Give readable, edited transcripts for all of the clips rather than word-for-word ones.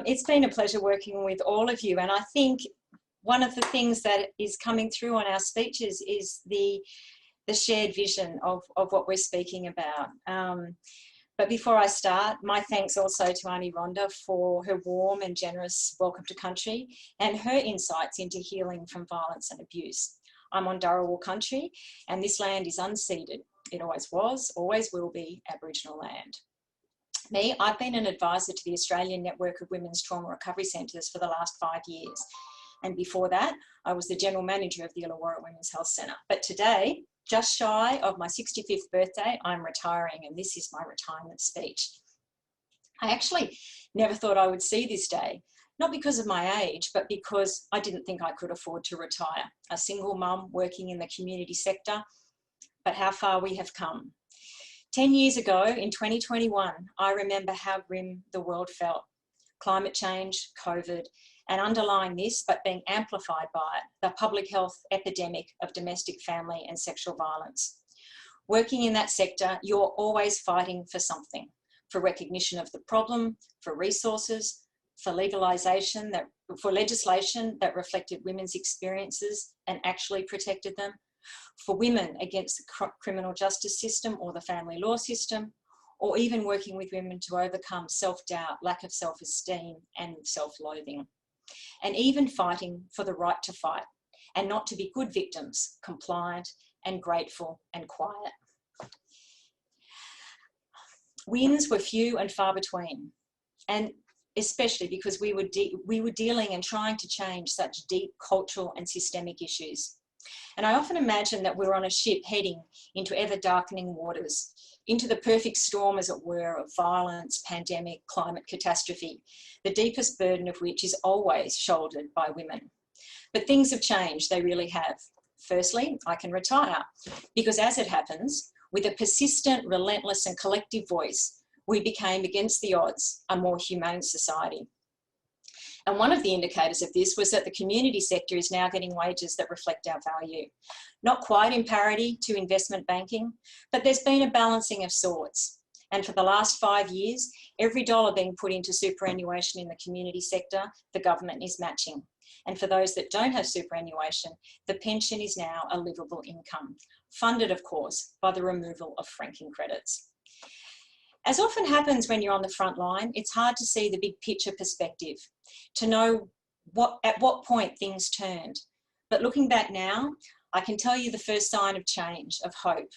It's been a pleasure working with all of you, and I think one of the things that is coming through on our speeches is the shared vision of what we're speaking about. But before I start, my thanks also to Aunty Rhonda for her warm and generous welcome to country and her insights into healing from violence and abuse. I'm on Dharawal country, and this land is unceded. It always was, always will be Aboriginal land. I've been an advisor to the Australian Network of Women's Trauma Recovery Centres for the last 5 years. And before that, I was the General Manager of the Illawarra Women's Health Centre. But today, just shy of my 65th birthday, I'm retiring, and this is my retirement speech. I actually never thought I would see this day, not because of my age, but because I didn't think I could afford to retire. A single mum working in the community sector, but how far we have come. 10 years ago, in 2021, I remember how grim the world felt. Climate change, COVID, and underlying this, but being amplified by it, the public health epidemic of domestic, family and sexual violence. Working in that sector, you're always fighting for something, for recognition of the problem, for resources, for legislation that reflected women's experiences and actually protected them, for women against the criminal justice system or the family law system, or even working with women to overcome self-doubt, lack of self-esteem and self-loathing. And even fighting for the right to fight and not to be good victims, compliant and grateful and quiet. Wins were few and far between, and especially because we were dealing and trying to change such deep cultural and systemic issues. And I often imagine that we're on a ship heading into ever darkening waters, into the perfect storm, as it were, of violence, pandemic, climate catastrophe, the deepest burden of which is always shouldered by women. But things have changed, they really have. Firstly, I can retire, because as it happens, with a persistent, relentless and collective voice, we became, against the odds, a more humane society. And one of the indicators of this was that the community sector is now getting wages that reflect our value. Not quite in parity to investment banking, but there's been a balancing of sorts. And for the last 5 years, every dollar being put into superannuation in the community sector, the government is matching. And for those that don't have superannuation, the pension is now a livable income, funded, of course, by the removal of franking credits. As often happens when you're on the front line, it's hard to see the big picture perspective, to know at what point things turned. But looking back now, I can tell you the first sign of change, of hope.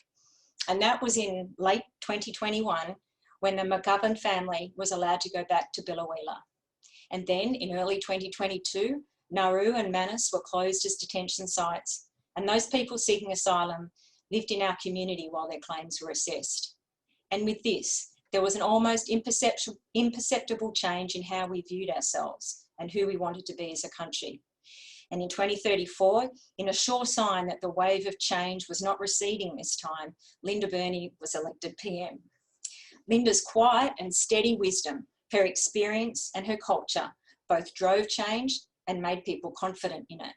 And that was in late 2021, when the McGovern family was allowed to go back to Illawarra. And then in early 2022, Nauru and Manus were closed as detention sites, and those people seeking asylum lived in our community while their claims were assessed. And with this, there was an almost imperceptible change in how we viewed ourselves and who we wanted to be as a country. And in 2034, in a sure sign that the wave of change was not receding this time, Linda Burney was elected PM. Linda's quiet and steady wisdom, her experience and her culture both drove change and made people confident in it.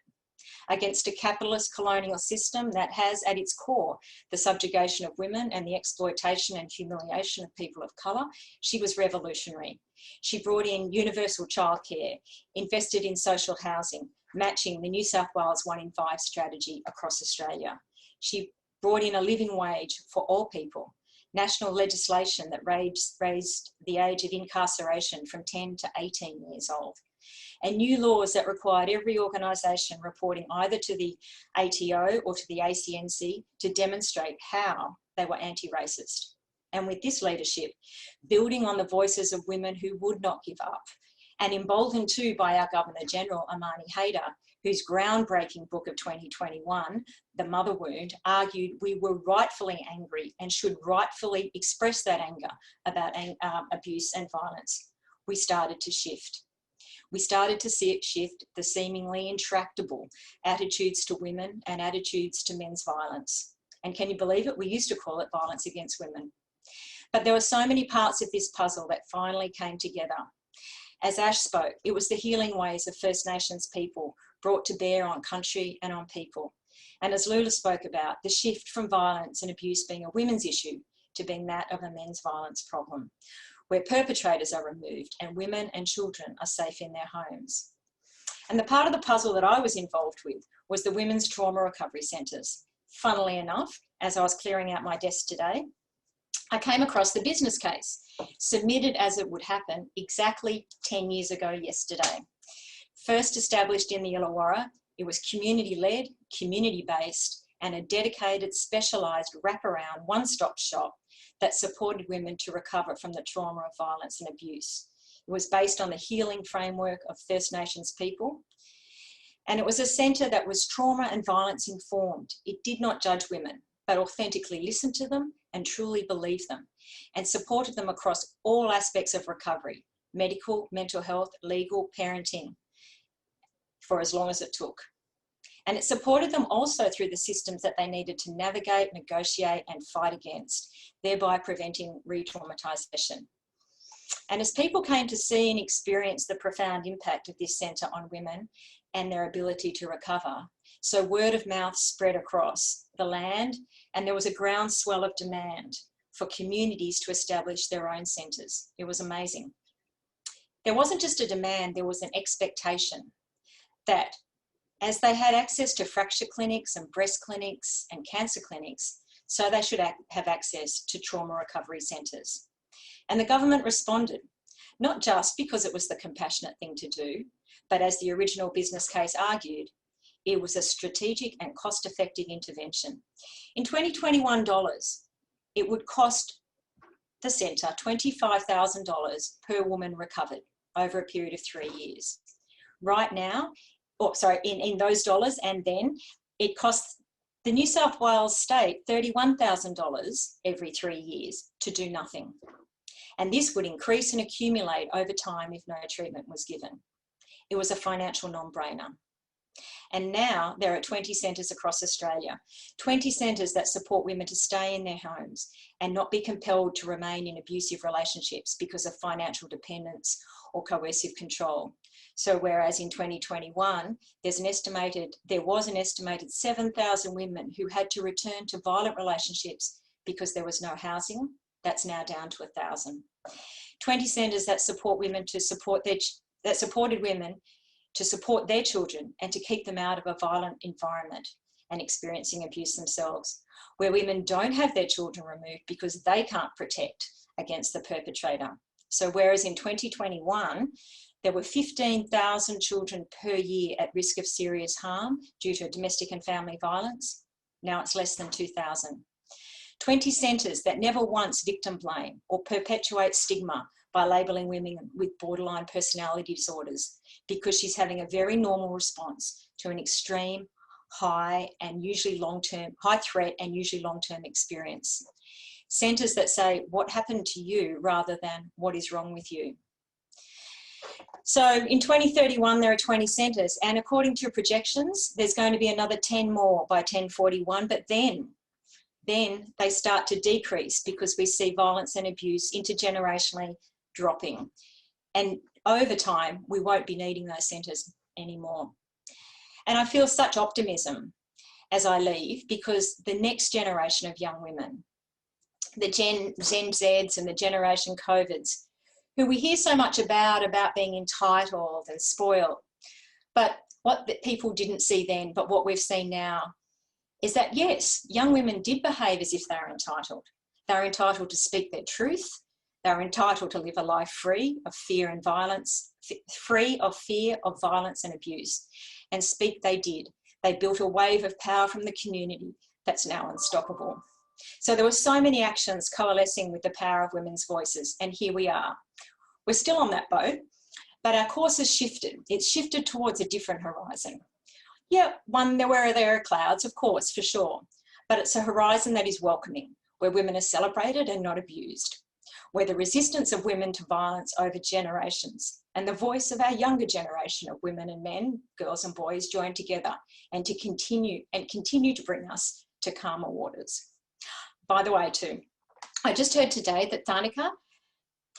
Against a capitalist colonial system that has at its core the subjugation of women and the exploitation and humiliation of people of colour, she was revolutionary. She brought in universal childcare, invested in social housing, matching the New South Wales 1 in 5 strategy across Australia. She brought in a living wage for all people, national legislation that raised the age of incarceration from 10 to 18 years old, and new laws that required every organisation reporting either to the ATO or to the ACNC to demonstrate how they were anti-racist. And with this leadership, building on the voices of women who would not give up, and emboldened too by our Governor-General, Amani Haider, whose groundbreaking book of 2021, The Mother Wound, argued we were rightfully angry and should rightfully express that anger about abuse and violence. We started to shift. We started to see it shift the seemingly intractable attitudes to women and attitudes to men's violence. And can you believe it? We used to call it violence against women. But there were so many parts of this puzzle that finally came together. As Ash spoke, it was the healing ways of First Nations people brought to bear on country and on people. And as Lula spoke about, the shift from violence and abuse being a women's issue to being that of a men's violence problem. where perpetrators are removed and women and children are safe in their homes. And the part of the puzzle that I was involved with was the Women's Trauma Recovery Centres. Funnily enough, as I was clearing out my desk today, I came across the business case, submitted as it would happen exactly 10 years ago yesterday. First established in the Illawarra, it was community-led, community-based, and a dedicated, specialised, wraparound, one-stop shop that supported women to recover from the trauma of violence and abuse. It was based on the healing framework of First Nations people. And it was a centre that was trauma and violence informed. It did not judge women, but authentically listened to them and truly believed them, and supported them across all aspects of recovery: medical, mental health, legal, parenting, for as long as it took. And it supported them also through the systems that they needed to navigate, negotiate, and fight against, thereby preventing re-traumatisation. And as people came to see and experience the profound impact of this centre on women and their ability to recover, so word of mouth spread across the land, and there was a groundswell of demand for communities to establish their own centres. It was amazing. There wasn't just a demand, there was an expectation that as they had access to fracture clinics and breast clinics and cancer clinics, so they should have access to trauma recovery centres. And the government responded, not just because it was the compassionate thing to do, but as the original business case argued, it was a strategic and cost-effective intervention. In 2021 dollars, it would cost the centre $25,000 per woman recovered over a period of 3 years. Right now, in those dollars, and then it costs the New South Wales state $31,000 every 3 years to do nothing. And this would increase and accumulate over time if no treatment was given. It was a financial non-brainer. And now there are 20 centres across Australia, 20 centres that support women to stay in their homes and not be compelled to remain in abusive relationships because of financial dependence or coercive control. So whereas in 2021, there was an estimated 7,000 women who had to return to violent relationships because there was no housing, that's now down to 1,000. 20 centres that support women to support supported women to support their children and to keep them out of a violent environment and experiencing abuse themselves, where women don't have their children removed because they can't protect against the perpetrator. So whereas in 2021, there were 15,000 children per year at risk of serious harm due to domestic and family violence, now it's less than 2,000. 20 centres that never once victim blame or perpetuate stigma by labelling women with borderline personality disorders because she's having a very normal response to an extreme, high threat and usually long-term experience. Centres that say, what happened to you rather than what is wrong with you. So in 2031, there are 20 centres, and according to projections, there's going to be another 10 more by 1041, but then they start to decrease because we see violence and abuse intergenerationally dropping. And over time, we won't be needing those centres anymore. And I feel such optimism as I leave because the next generation of young women, the Gen Zs and the Generation COVIDs, who we hear so much about being entitled and spoiled, but what people didn't see then, but what we've seen now, is that yes, young women did behave as if they were entitled. They're entitled to speak their truth. They're entitled to live a life free of fear and violence, free of fear of violence and abuse. And speak they did. They built a wave of power from the community that's now unstoppable. So there were so many actions coalescing with the power of women's voices, and here we are. We're still on that boat, but our course has shifted. It's shifted towards a different horizon. Yeah, where there are clouds, of course, for sure, but it's a horizon that is welcoming, where women are celebrated and not abused, where the resistance of women to violence over generations and the voice of our younger generation of women and men, girls and boys, join together and to continue to bring us to calmer waters. By the way, too, I just heard today that Thanika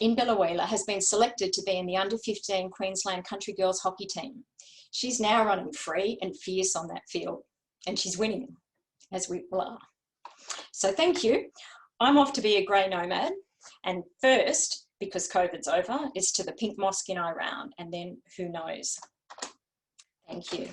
in Illawarra has been selected to be in the under-15 Queensland Country Girls hockey team. She's now running free and fierce on that field, and she's winning, as we all are. So thank you. I'm off to be a grey nomad, and first, because COVID's over, is to the Pink Mosque in Iran, and then who knows. Thank you.